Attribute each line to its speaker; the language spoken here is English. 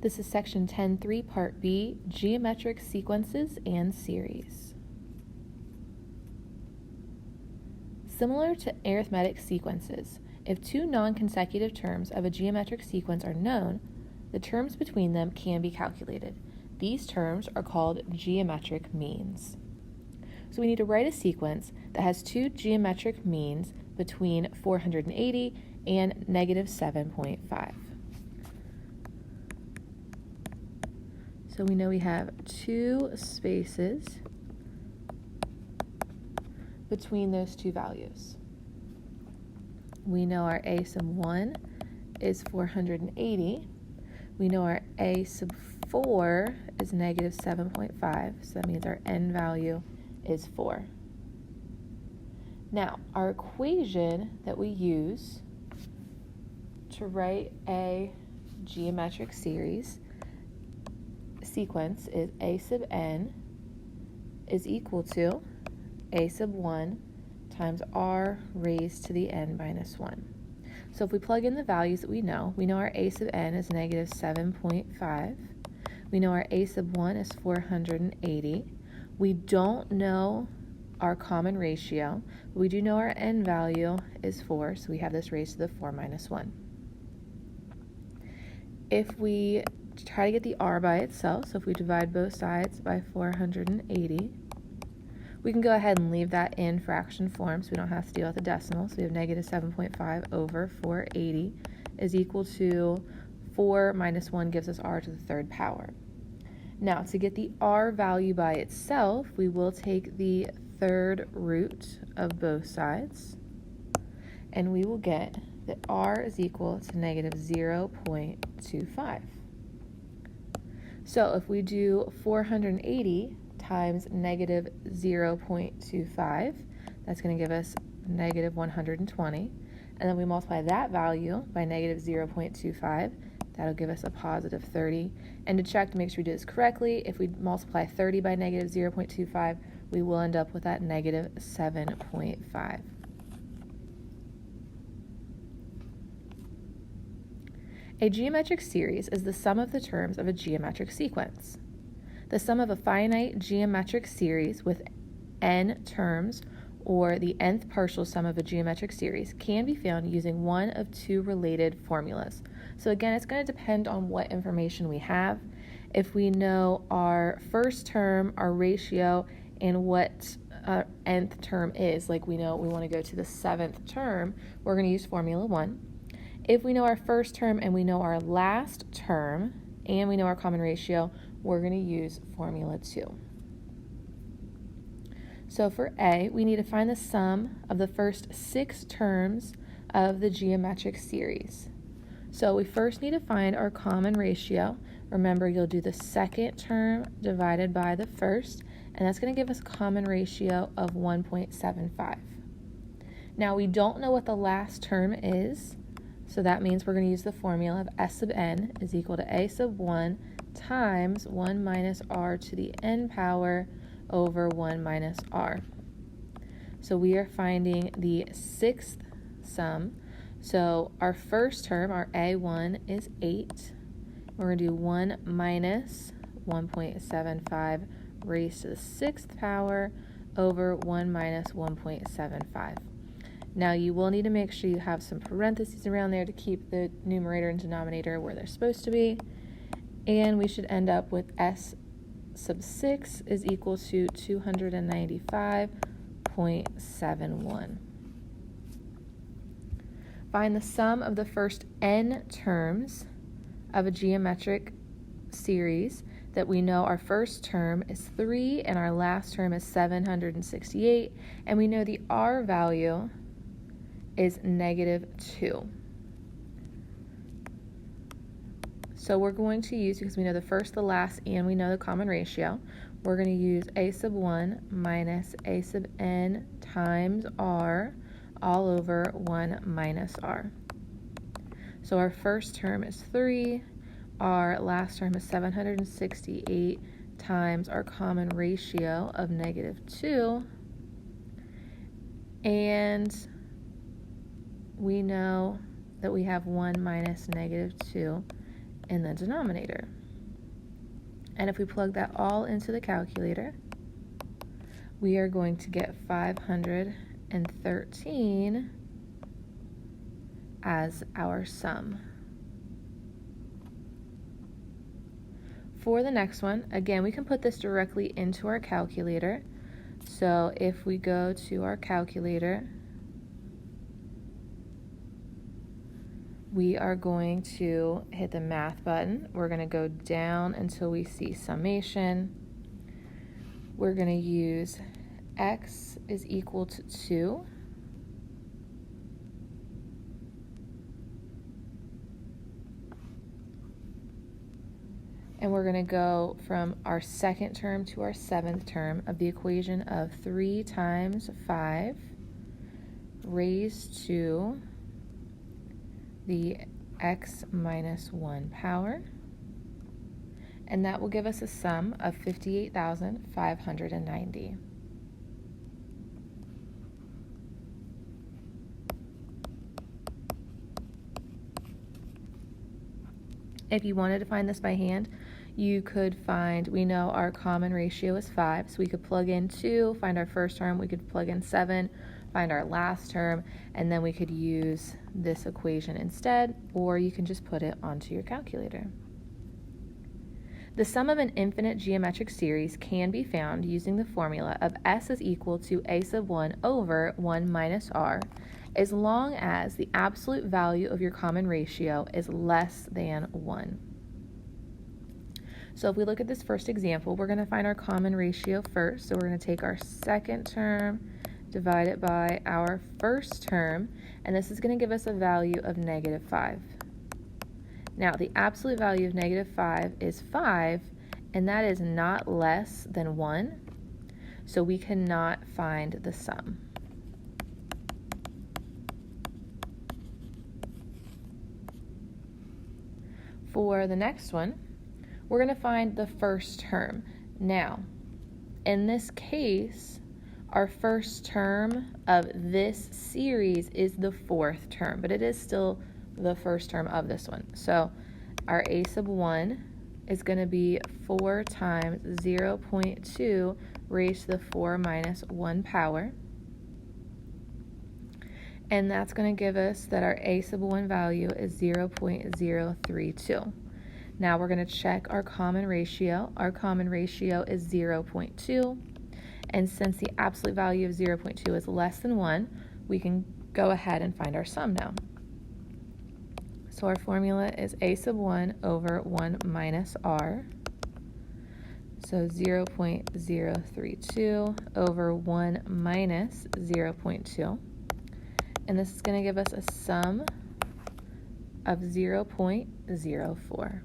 Speaker 1: This is section 10.3, part B, geometric sequences and series. Similar to arithmetic sequences, if two non-consecutive terms of a geometric sequence are known, the terms between them can be calculated. These terms are called geometric means. So we need to write a sequence that has two geometric means between 480 and negative 7.5. So we know we have two spaces between those two values. We know our a sub 1 is 480. We know our a sub 4 is negative 7.5, so that means our n value is 4. Now, our equation that we use to write a geometric sequence is a sub n is equal to a sub 1 times r raised to the n minus 1. So if we plug in the values that we know our a sub n is negative 7.5. We know our a sub 1 is 480. We don't know our common ratio, but we do know our n value is 4, so we have this raised to the 4 minus 1. If we try to get the r by itself, so if we divide both sides by 480, we can go ahead and leave that in fraction form so we don't have to deal with the decimal. So we have negative 7.5 over 480 is equal to 4 minus 1 gives us r to the third power. Now, to get the r value by itself, we will take the third root of both sides, and we will get that r is equal to negative 0.25. So if we do 480 times negative 0.25, that's going to give us negative 120. And then we multiply that value by negative 0.25. That'll give us a positive 30. And to check to make sure we do this correctly, if we multiply 30 by negative 0.25, we will end up with that negative 7.5. A geometric series is the sum of the terms of a geometric sequence. The sum of a finite geometric series with n terms, or the nth partial sum of a geometric series, can be found using one of two related formulas. So again, it's going to depend on what information we have. If we know our first term, our ratio, and what nth term is, like we know we want to go to the 7th term, we're going to use formula 1. If we know our first term and we know our last term and we know our common ratio, we're going to use formula 2. So for A, we need to find the sum of the first 6 terms of the geometric series. So we first need to find our common ratio. Remember, you'll do the second term divided by the first, and that's going to give us a common ratio of 1.75. Now, we don't know what the last term is, so that means we're going to use the formula of S sub n is equal to a sub 1 times 1 minus r to the n power over 1 minus r. So we are finding the 6th sum. So our first term, our a1, is 8. We're going to do 1 minus 1.75 raised to the 6th power over 1 minus 1.75. Now you will need to make sure you have some parentheses around there to keep the numerator and denominator where they're supposed to be. And we should end up with s sub 6 is equal to 295.71. Find the sum of the first n terms of a geometric series that we know our first term is 3 and our last term is 768, and we know the r value is negative 2. So we're going to use, because we know the first, the last, and we know the common ratio, we're going to use a sub 1 minus a sub n times r all over 1 minus r. So our first term is 3, our last term is 768 times our common ratio of negative 2, and we know that we have 1 minus negative 2 in the denominator. And if we plug that all into the calculator, we are going to get 513 as our sum. For the next one, again, we can put this directly into our calculator. So if we go to our calculator, we are going to hit the math button. We're going to go down until we see summation. We're going to use x is equal to 2. And we're going to go from our second term to our seventh term of the equation of 3 times 5 raised to the x minus 1 power. And that will give us a sum of 58,590. If you wanted to find this by hand, you could find, we know our common ratio is 5, so we could plug in 2, find our first term, we could plug in 7, find our last term, and then we could use this equation instead, or you can just put it onto your calculator. The sum of an infinite geometric series can be found using the formula of s is equal to a sub 1 over 1 minus r, as long as the absolute value of your common ratio is less than 1. So if we look at this first example, we're going to find our common ratio first. So we're going to take our second term, divide it by our first term, and this is going to give us a value of negative 5. Now, the absolute value of negative 5 is 5, and that is not less than 1, so we cannot find the sum. For the next one, we're going to find the first term. Now, in this case, our first term of this series is the fourth term, but it is still the first term of this one. So our a sub 1 is going to be 4 times 0.2 raised to the 4 minus 1 power. And that's going to give us that our a sub 1 value is 0.032. Now we're going to check our common ratio. Our common ratio is 0.2. And since the absolute value of 0.2 is less than 1, we can go ahead and find our sum now. So our formula is a sub 1 over 1 minus r. So 0.032 over 1 minus 0.2. And this is going to give us a sum of 0.04.